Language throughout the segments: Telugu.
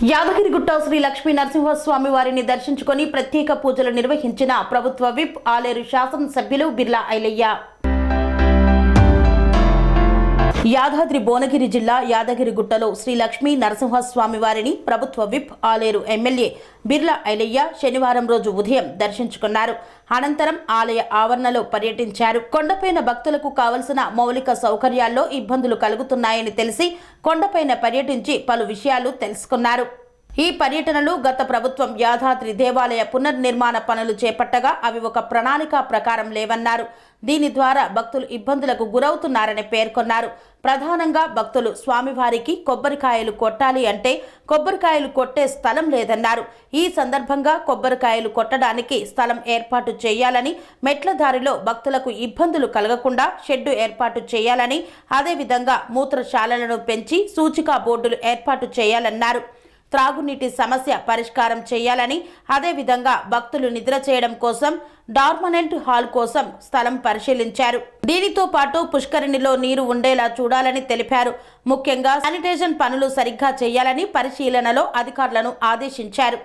యాదగిరిగుట్ట శ్రీ లక్ష్మీ నరసింహస్వామి వారిని దర్శించుకొని ప్రత్యేక పూజలు నిర్వహించిన ప్రభుత్వ విప్ ఆలేరు శాసనసభ్యులు బిర్లా ఐలయ్య. యాదాద్రి భువనగిరి జిల్లా యాదగిరిగుట్టలో శ్రీ లక్ష్మీ నరసింహస్వామి వారిని ప్రభుత్వ విప్ ఆలేరు ఎమ్మెల్యే బిర్లా ఐలయ్య శనివారం రోజు ఉదయం దర్శించుకున్నారు. అనంతరం ఆలయ ఆవరణలో పర్యటించారు. కొండపైన భక్తులకు కావలసిన మౌలిక సౌకర్యాల్లో ఇబ్బందులు కలుగుతున్నాయని తెలిసి కొండపైన పర్యటించి పలు విషయాలు తెలుసుకున్నారు. ఈ పర్యటనలో గత ప్రభుత్వం యాదాద్రి దేవాలయ పునర్నిర్మాణ పనులు చేపట్టగా అవి ఒక ప్రణాళిక ప్రకారం లేవన్నారు. దీని ద్వారా భక్తులు ఇబ్బందులకు గురవుతున్నారని పేర్కొన్నారు. ప్రధానంగా భక్తులు స్వామివారికి కొబ్బరికాయలు కొట్టాలి అంటే కొబ్బరికాయలు కొట్టే స్థలం లేదన్నారు. ఈ సందర్భంగా కొబ్బరికాయలు కొట్టడానికి స్థలం ఏర్పాటు చేయాలని, మెట్ల దారిలో భక్తులకు ఇబ్బందులు కలగకుండా షెడ్డు ఏర్పాటు చేయాలని, అదేవిధంగా మూత్రశాలలను పెంచి సూచికా బోర్డులు ఏర్పాటు చేయాలన్నారు. త్రాగునీటి సమస్య పరిష్కారం చేయాలని, అదేవిధంగా భక్తులు నిద్ర చేయడం కోసం డార్మనెంట్ హాల్ కోసం స్థలం పరిశీలించారు. దీనితో పాటు పుష్కరిణిలో నీరు ఉండేలా చూడాలని తెలిపారు. ముఖ్యంగా శానిటేషన్ పనులు సరిగ్గా చేయాలని పరిశీలనలో అధికారులను ఆదేశించారు.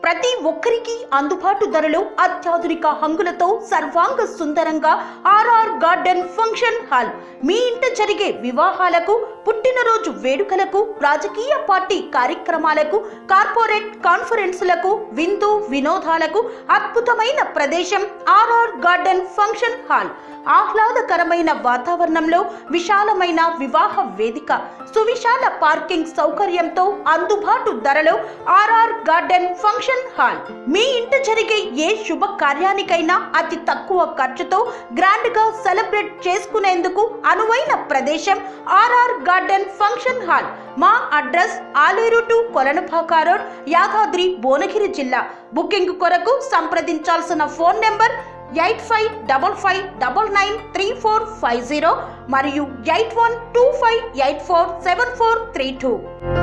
ప్రతి ఒక్కరికి అందుబాటు ధరలో అత్యాధునిక హంగులతో సర్వాంగ సుందరంగా ఆర్ఆర్ గార్డెన్ ఫంక్షన్ హాల్. మీ ఇంట జరిగే వివాహాలకు, పుట్టినరోజు వేడుకలకు, రాజకీయ పార్టీ కార్యక్రమాలకు, కార్పొరేట్ కాన్ఫరెన్సులకు, విందు వినోదాలకు అద్భుతమైన ప్రదేశం ఆర్ఆర్ గార్డెన్ ఫంక్షన్ హాల్. ఆహ్లాదకరమైన వాతావరణంలో విశాలమైన వివాహ వేదిక, సువిశాల పార్కింగ్ సౌకర్యంతో అందుబాటు ధరలో ఆర్ఆర్ గార్డెన్ ఫంక్షన్ హాల్. మీ ఇంట జరిగే ఏ శుభ కార్యానికైనా అతి తక్కువ ఖర్చుతో గ్రాండ్ గా సెలబ్రేట్ చేసుకునేందుకు అనువైన ప్రదేశం ఆర్ఆర్ గార్డెన్ ఫంక్షన్ హాల్. మా address Aler to Kolanupaka road, Yadadri Bhuvanagiri జిల్లా. బుకింగ్ కొరకు సంప్రదించాల్సిన ఫోన్ నెంబర్ 8555993450 మరియు 8125847432.